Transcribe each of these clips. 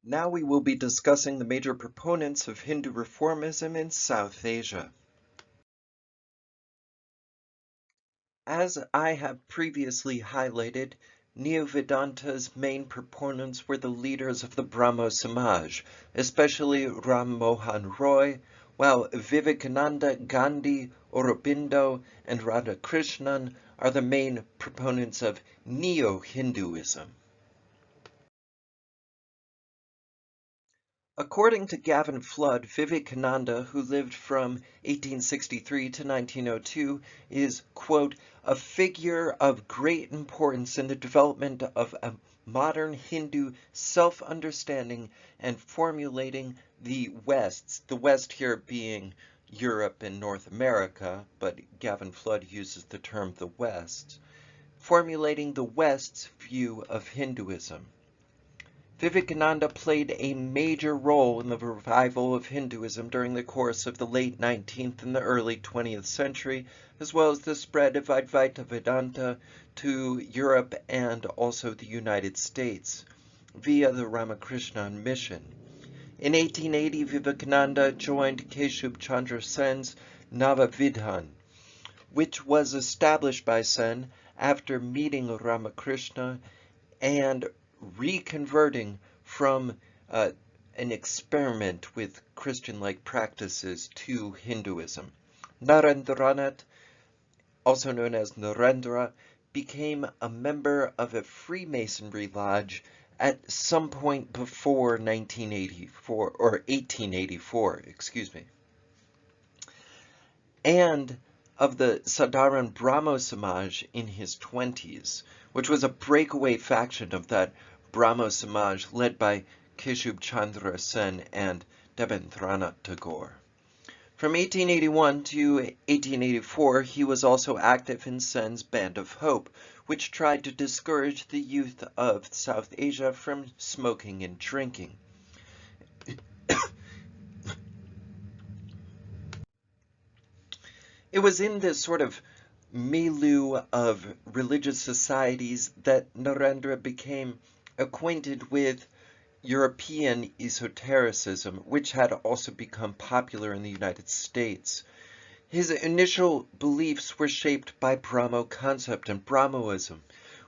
Now we will be discussing the major proponents of Hindu Reformism in South Asia. As I have previously highlighted, Neo-Vedanta's main proponents were the leaders of the Brahmo Samaj, especially Ram Mohan Roy, while Vivekananda, Gandhi, Aurobindo, and Radhakrishnan are the main proponents of Neo-Hinduism. According to Gavin Flood, Vivekananda, who lived from 1863 to 1902, is, quote, a figure of great importance in the development of a modern Hindu self-understanding and formulating the West here being Europe and North America, but Gavin Flood uses the term the West, formulating the West's view of Hinduism. Vivekananda played a major role in the revival of Hinduism during the course of the late 19th and the early 20th century, as well as the spread of Advaita Vedanta to Europe and also the United States via the Ramakrishnan mission. In 1880, Vivekananda joined Keshub Chandra Sen's Navavidhan, which was established by Sen after meeting Ramakrishna and reconverting from an experiment with Christian-like practices to Hinduism. Narendranath, also known as Narendra, became a member of a Freemasonry lodge at some point before 1984, or 1884, excuse me, and of the Sadharan Brahmo Samaj in his 20s, which was a breakaway faction of that Brahmo Samaj led by Keshub Chandra Sen and Debendranath Tagore. From 1881 to 1884, he was also active in Sen's Band of Hope, which tried to discourage the youth of South Asia from smoking and drinking. It was in this sort of milieu of religious societies that Narendra became acquainted with European esotericism, which had also become popular in the United States. His initial beliefs were shaped by Brahmo concept and Brahmoism,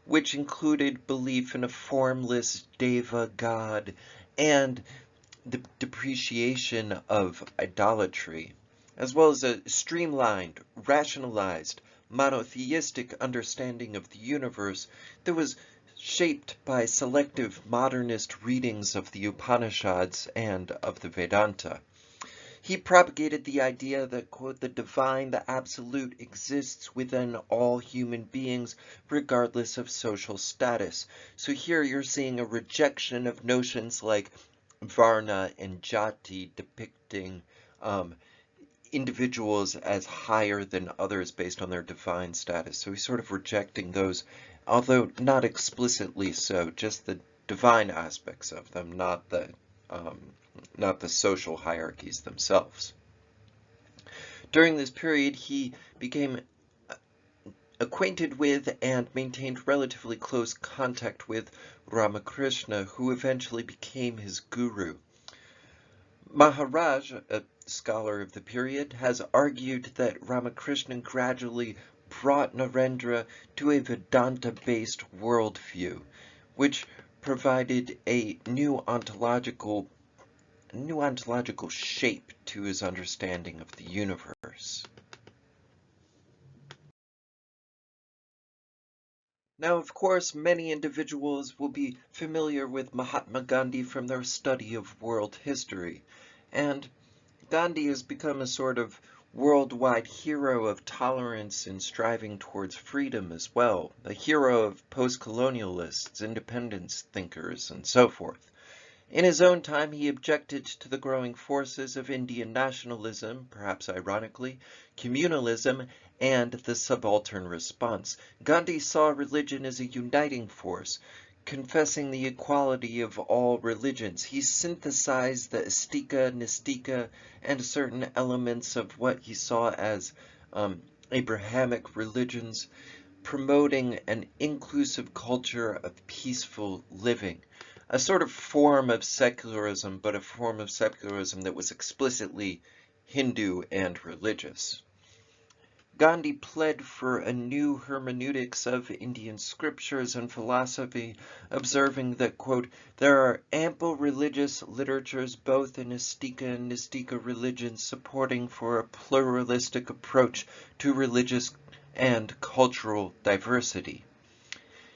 which included belief in a formless deva god and the depreciation of idolatry, as well as a streamlined, rationalized, monotheistic understanding of the universe that was shaped by selective modernist readings of the Upanishads and of the Vedanta. He propagated the idea that, quote, the divine, the absolute, exists within all human beings, regardless of social status. So here you're seeing a rejection of notions like Varna and Jati depicting individuals as higher than others based on their divine status. So he's sort of rejecting those, although not explicitly so, just the divine aspects of them, not the social hierarchies themselves. During this period, he became acquainted with and maintained relatively close contact with Ramakrishna, who eventually became his guru. Maharaj, a scholar of the period, has argued that Ramakrishna gradually brought Narendra to a Vedanta-based worldview, which provided a new ontological shape to his understanding of the universe. Now, of course, many individuals will be familiar with Mahatma Gandhi from their study of world history, and Gandhi has become a sort of worldwide hero of tolerance and striving towards freedom as well, a hero of post-colonialists, independence thinkers, and so forth. In his own time, he objected to the growing forces of Indian nationalism, perhaps ironically, communalism, and the subaltern response. Gandhi saw religion as a uniting force, confessing the equality of all religions. He synthesized the Astika, Nistika, and certain elements of what he saw as Abrahamic religions, promoting an inclusive culture of peaceful living. a sort of form of secularism, but a form of secularism that was explicitly Hindu and religious. Gandhi pled for a new hermeneutics of Indian scriptures and philosophy, observing that, quote, there are ample religious literatures both in Astika and Nistika religions supporting for a pluralistic approach to religious and cultural diversity.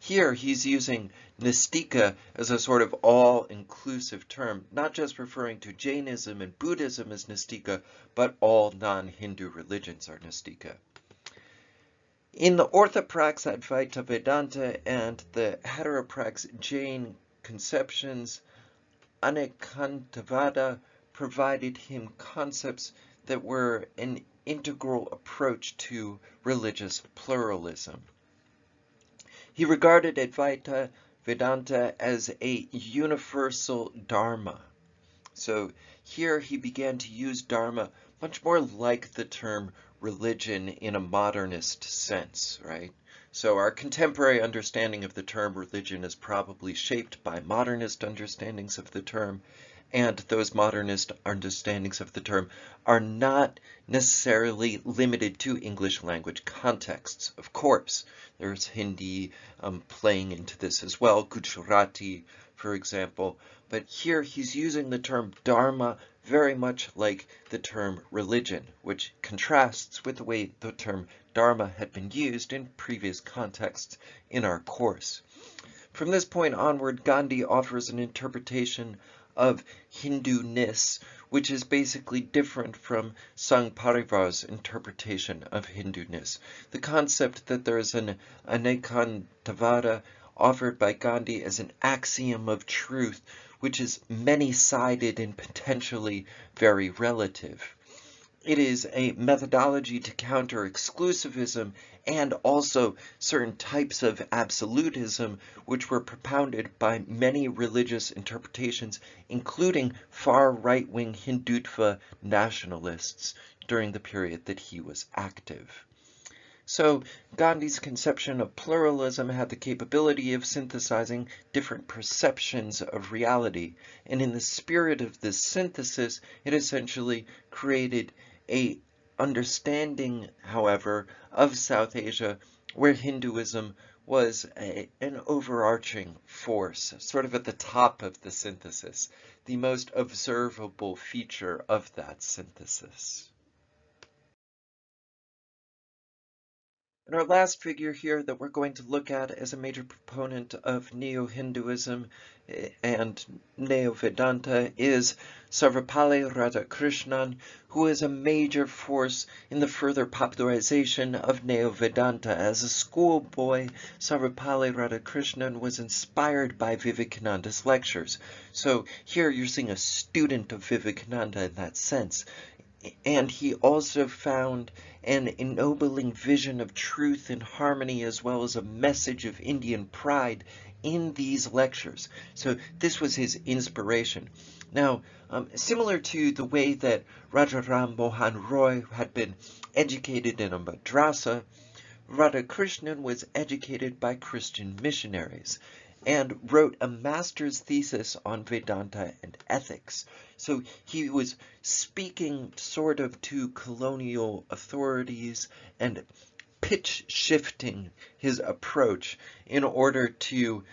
Here he's using Nistika as a sort of all-inclusive term, not just referring to Jainism and Buddhism as Nistika, but all non-Hindu religions are Nistika. In the Orthoprax Advaita Vedanta and the Heteroprax Jain conceptions, Anekantavada provided him concepts that were an integral approach to religious pluralism. He regarded Advaita Vedanta as a universal dharma. So here he began to use dharma much more like the term religion in a modernist sense, right? So our contemporary understanding of the term religion is probably shaped by modernist understandings of the term, and those modernist understandings of the term are not necessarily limited to English language contexts. Of course, there's Hindi playing into this as well, Gujarati, for example, but here he's using the term dharma very much like the term religion, which contrasts with the way the term dharma had been used in previous contexts in our course. From this point onward, Gandhi offers an interpretation of Hindu-ness, which is basically different from Sangh Parivar's interpretation of Hindu-ness. The concept that there is an Anekantavada offered by Gandhi as an axiom of truth, which is many-sided and potentially very relative. It is a methodology to counter exclusivism and also certain types of absolutism which were propounded by many religious interpretations, including far right-wing Hindutva nationalists during the period that he was active. So Gandhi's conception of pluralism had the capability of synthesizing different perceptions of reality, and in the spirit of this synthesis, it essentially created a understanding, however, of South Asia where Hinduism was an overarching force, sort of at the top of the synthesis, the most observable feature of that synthesis. And our last figure here that we're going to look at as a major proponent of Neo-Hinduism and Neo-Vedanta is Sarvepalli Radhakrishnan, who is a major force in the further popularization of Neo-Vedanta. As a schoolboy, Sarvepalli Radhakrishnan was inspired by Vivekananda's lectures. So here you're seeing a student of Vivekananda in that sense. And he also found an ennobling vision of truth and harmony, as well as a message of Indian pride in these lectures. So this was his inspiration. Now, similar to the way that Rajaram Mohan Roy had been educated in a madrasa, Radhakrishnan was educated by Christian missionaries and wrote a master's thesis on Vedanta and ethics. So he was speaking sort of to colonial authorities and pitch shifting his approach in order to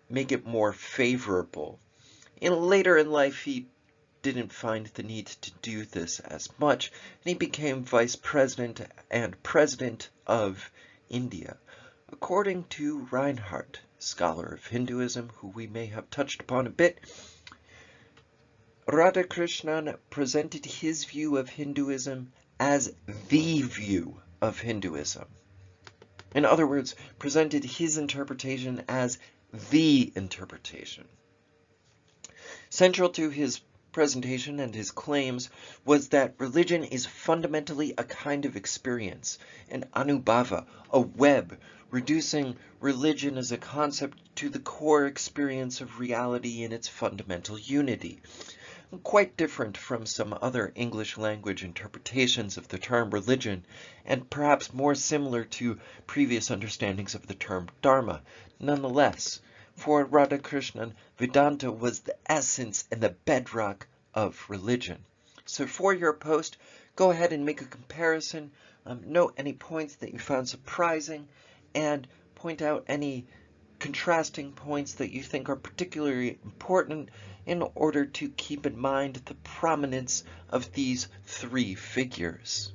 make it more favorable. Later in life, he didn't find the need to do this as much, and he became vice president and president of India. According to Reinhardt, scholar of Hinduism, who we may have touched upon a bit, Radhakrishnan presented his view of Hinduism as the view of Hinduism. In other words, presented his interpretation as the interpretation. Central to his presentation and his claims was that religion is fundamentally a kind of experience, an anubhava, a web, reducing religion as a concept to the core experience of reality in its fundamental unity. Quite different from some other English language interpretations of the term religion, and perhaps more similar to previous understandings of the term dharma. Nonetheless, For Radhakrishnan, Vedanta was the essence and the bedrock of religion. So for your post, go ahead and make a comparison, note any points that you found surprising, and point out any contrasting points that you think are particularly important in order to keep in mind the prominence of these three figures.